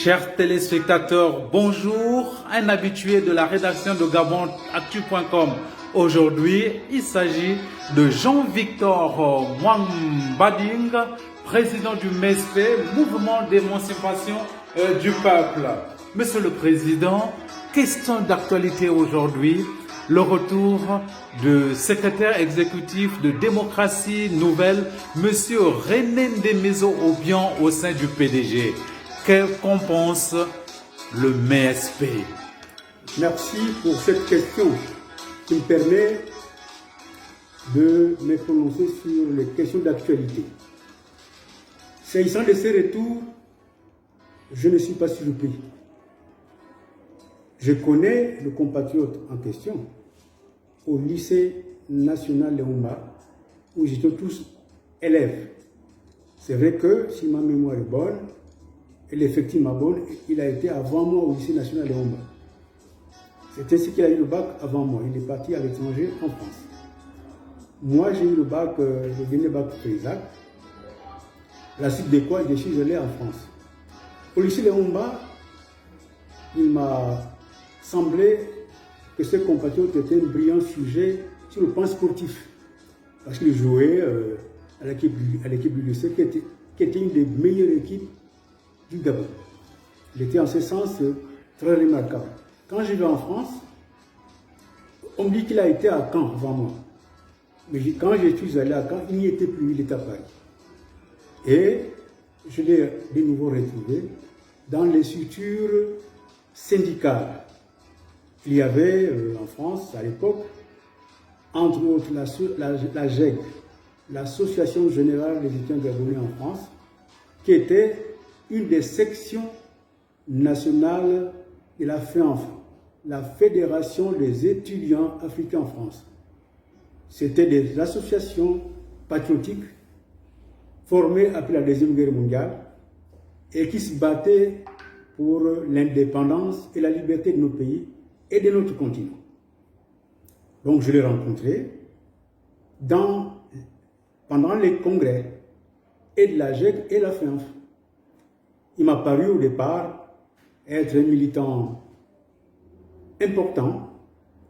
Chers téléspectateurs, bonjour, un habitué de la rédaction de GabonActu.com. Aujourd'hui, il s'agit de Jean-Victor Mwambading, président du MESPE, Mouvement d'émancipation du peuple. Monsieur le Président, question d'actualité aujourd'hui, le retour du secrétaire exécutif de Démocratie Nouvelle, Monsieur René Ndemezo-Obiang au sein du PDG. Qu'en pense le MESPE? Merci pour cette question qui me permet de me prononcer sur les questions d'actualité. S'agissant de ces retours, je ne suis pas surpris. Je connais le compatriote en question au lycée national Léomba, où j'étais tous élèves. C'est vrai que, si ma mémoire est bonne, et l'effectif est bonne, il a été avant moi au lycée national Léomba. C'est ainsi qu'il a eu le bac avant moi. Il est parti à l'étranger en France. Moi, j'ai eu le bac, le dernier bac Présac. La suite de quoi je suis allé en France. Au lycée Léomba, il m'a semblé que ce compatriote était un brillant sujet sur le plan sportif. Parce qu'il jouait à l'équipe du lycée, qui était une des meilleures équipes du Gabon. Il était en ce sens très remarquable. Quand je vais en France, on me dit qu'il a été à Caen avant moi. Mais quand je suis allé à Caen, il n'y était plus, il était à Paris. Et je l'ai de nouveau retrouvé dans les structures syndicales. Il y avait en France, à l'époque, entre autres la GEG, l'Association Générale des Étudiants Gabonais en France, qui était une des sections nationales de la FEANF, la Fédération des étudiants africains en France. C'était des associations patriotiques formées après la Deuxième Guerre mondiale et qui se battaient pour l'indépendance et la liberté de nos pays et de notre continent. Donc je l'ai rencontré pendant les congrès et de la GEG et la FEANF. Il m'a paru au départ être un militant important,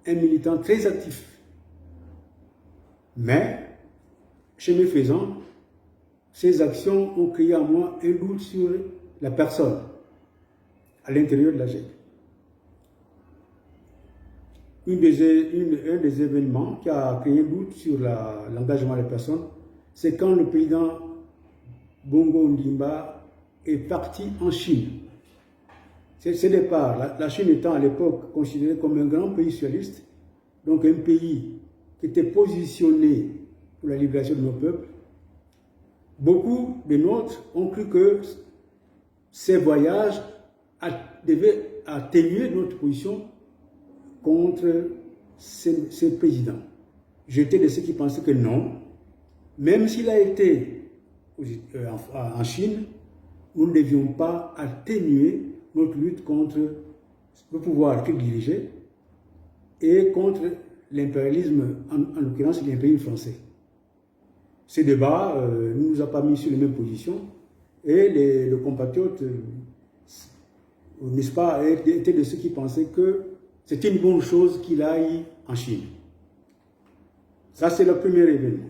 un militant très actif. Mais, chemin faisant, ces actions ont créé en moi un doute sur la personne à l'intérieur de la GEG. Un des événements qui a créé un doute sur l'engagement de la personne, c'est quand le président Bongo Ondimba est parti en Chine. Ce départ, la Chine étant à l'époque considérée comme un grand pays socialiste, donc un pays qui était positionné pour la libération de nos peuples, beaucoup de nôtres ont cru que ces voyages devaient atténuer notre position contre ce président. J'étais de ceux qui pensaient que non, même s'il a été en Chine, nous ne devions pas atténuer notre lutte contre le pouvoir qu'il dirigeait et contre l'impérialisme, en l'occurrence l'impérialisme français. Ce débat ne nous a pas mis sur les mêmes positions et le compatriote, n'est-ce pas, était de ceux qui pensaient que c'était une bonne chose qu'il aille en Chine. Ça, c'est le premier événement.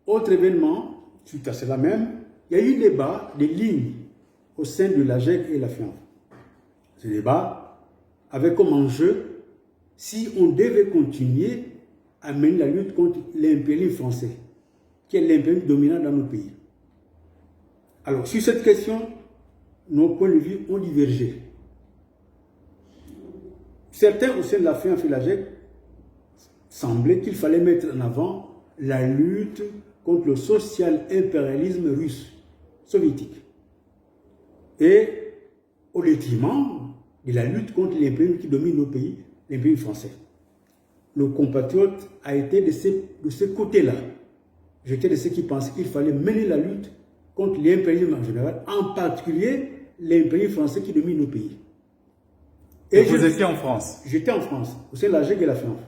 Autre événement, suite à cela même, il y a eu débat des lignes au sein de la GEG et la FEANF. Ce débat avait comme enjeu si on devait continuer à mener la lutte contre l'impérialisme français, qui est l'impérialisme dominant dans nos pays. Alors, sur cette question, nos points de vue ont divergé. Certains au sein de la FEANF et de la GEG semblaient qu'il fallait mettre en avant la lutte contre le social-impérialisme russe, soviétique. Et au détriment de la lutte contre l'impérialisme qui domine nos pays, l'impérialisme français. Nos compatriotes a été de ce côté-là. J'étais de ceux qui pensaient qu'il fallait mener la lutte contre l'impérialisme en général, en particulier l'impérialisme français qui domine nos pays. Et vous étiez en France? J'étais en France, au sein de la GEG et la FEANF.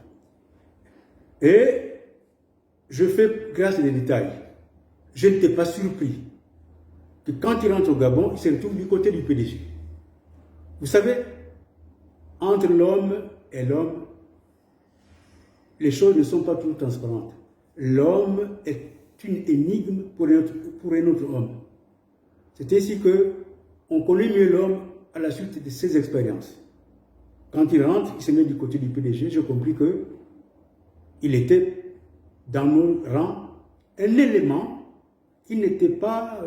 Et je fais grâce à des détails. Je n'étais pas surpris que quand il rentre au Gabon, il se retrouve du côté du PDG. Vous savez, entre l'homme et l'homme, les choses ne sont pas toutes transparentes. L'homme est une énigme pour un autre homme. C'est ainsi que on connaît mieux l'homme à la suite de ses expériences. Quand il rentre, il se met du côté du PDG, j'ai compris que il était dans nos rangs un élément qui n'était pas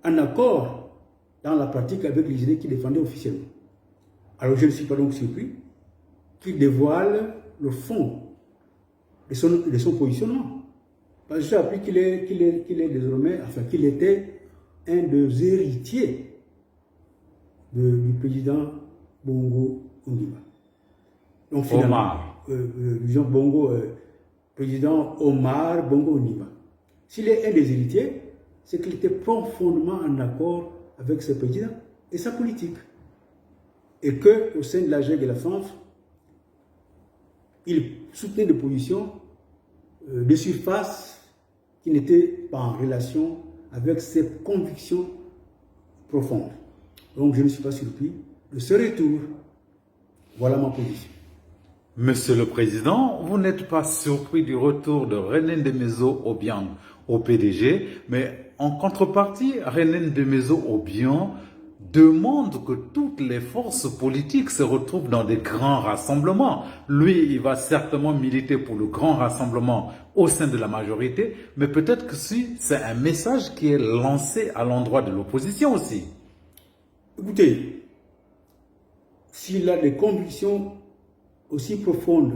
en accord dans la pratique avec les idées qu'il défendait officiellement. Alors je ne suis pas donc surpris qu'il dévoile le fond de son positionnement. Parce que j'ai appris qu'il est désormais, enfin qu'il était un des héritiers du président Bongo Ondimba. Donc finalement, président Omar Bongo Ondimba. S'il est un des héritiers, c'est qu'il était profondément en accord avec ce président et sa politique. Et qu'au sein de la GEG et la FANF, il soutenait des positions de surface qui n'étaient pas en relation avec ses convictions profondes. Donc je ne suis pas surpris de ce retour. Voilà ma position. Monsieur le Président, vous n'êtes pas surpris du retour de René Ndemezo Obiang au PDG, mais en contrepartie, René Ndemezo Obiang demande que toutes les forces politiques se retrouvent dans des grands rassemblements. Lui, il va certainement militer pour le grand rassemblement au sein de la majorité, mais peut-être que si c'est un message qui est lancé à l'endroit de l'opposition aussi. Écoutez, s'il a des convictions aussi profondes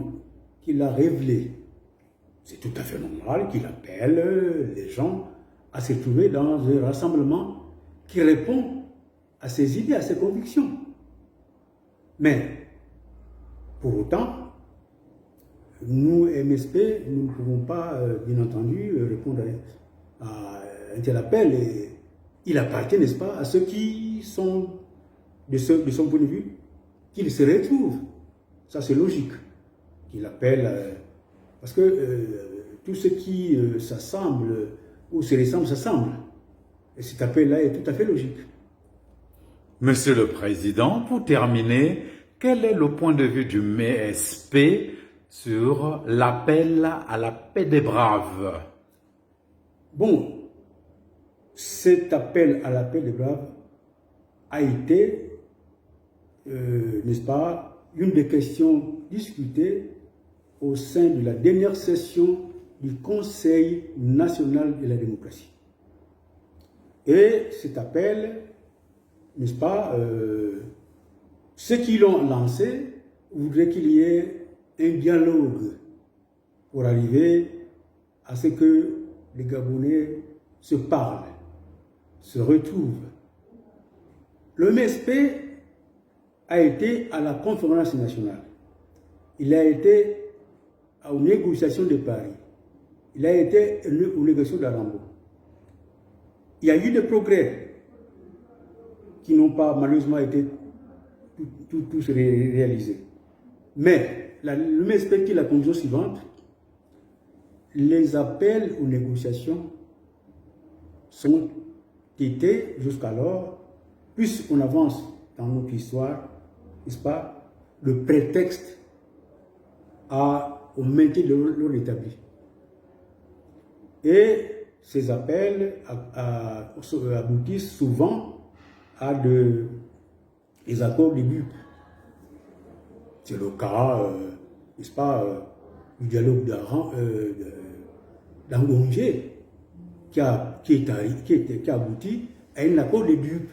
qu'il a révélées, c'est tout à fait normal qu'il appelle les gens à se trouver dans un rassemblement qui répond à ses idées, à ses convictions. Mais, pour autant, nous, MSP, nous ne pouvons pas, bien entendu, répondre à un tel appel. Et il appartient, n'est-ce pas, à ceux qui sont, de son point de vue, qu'il se retrouve. Ça, c'est logique. Qu'il appelle, parce que tout ce qui s'assemble ou se ressemble, s'assemble. Et cet appel-là est tout à fait logique. Monsieur le Président, pour terminer, quel est le point de vue du MSP sur l'appel à la paix des braves? Bon, cet appel à la paix des braves a été, n'est-ce pas, une des questions discutées au sein de la dernière session du Conseil national de la démocratie. Et cet appel, n'est-ce pas, ceux qui l'ont lancé voudraient qu'il y ait un dialogue pour arriver à ce que les Gabonais se parlent, se retrouvent. Le MSP a été à la conférence nationale. Il a été aux négociations de Paris. Il a été aux négociations d'Arambo. Il y a eu des progrès qui n'ont pas malheureusement été tous réalisés. Mais le MSP dit la conclusion suivante: les appels aux négociations sont été jusqu'alors, plus on avance dans notre histoire, n'est-ce pas, le prétexte au maintien de l'ordre établi. Et ces appels aboutissent souvent à des accords de but. C'est le cas, n'est-ce pas, du dialogue d'Angongé qui a abouti à un accord de but.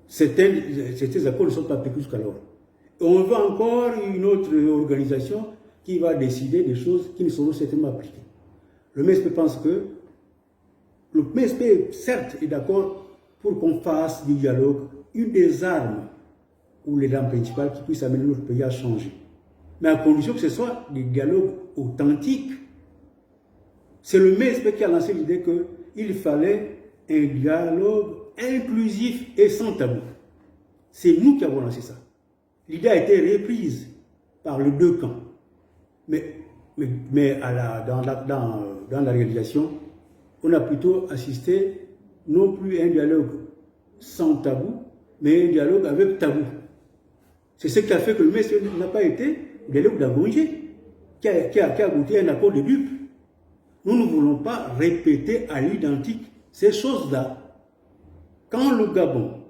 Ces accords ne sont pas appliqués jusqu'alors. Et on veut encore une autre organisation qui va décider des choses qui ne seront certainement appliquées. Le MSP pense que le MSP, certes, est d'accord pour qu'on fasse du dialogue une des armes ou les armes principales qui puissent amener notre pays à changer. Mais à condition que ce soit des dialogues authentiques. C'est le MSP qui a lancé l'idée qu'il fallait un dialogue inclusif et sans tabou. C'est nous qui avons lancé ça. L'idée a été reprise par les deux camps. Mais dans la réalisation, on a plutôt assisté non plus à un dialogue sans tabou, mais un dialogue avec tabou. C'est ce qui a fait que le monsieur n'a pas été de l'eau d'Agongé, qui a abouti à un accord de dupe. Nous ne voulons pas répéter à l'identique ces choses-là. Quand le Gabon,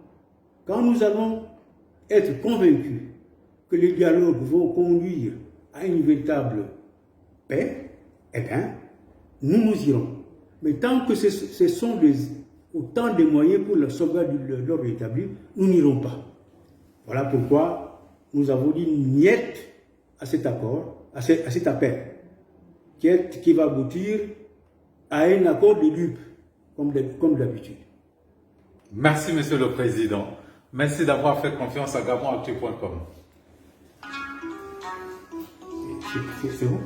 quand nous allons être convaincus que les dialogues vont conduire à une véritable paix, eh bien, nous irons. Mais tant que ce sont autant de moyens pour la sauvegarde de l'ordre établi, nous n'irons pas. Voilà pourquoi nous avons dit niet à cet accord, à cet appel, qui va aboutir à un accord de dupe, comme d'habitude. Merci, Monsieur le Président. Merci d'avoir fait confiance à GabonActu.com. C'est bon?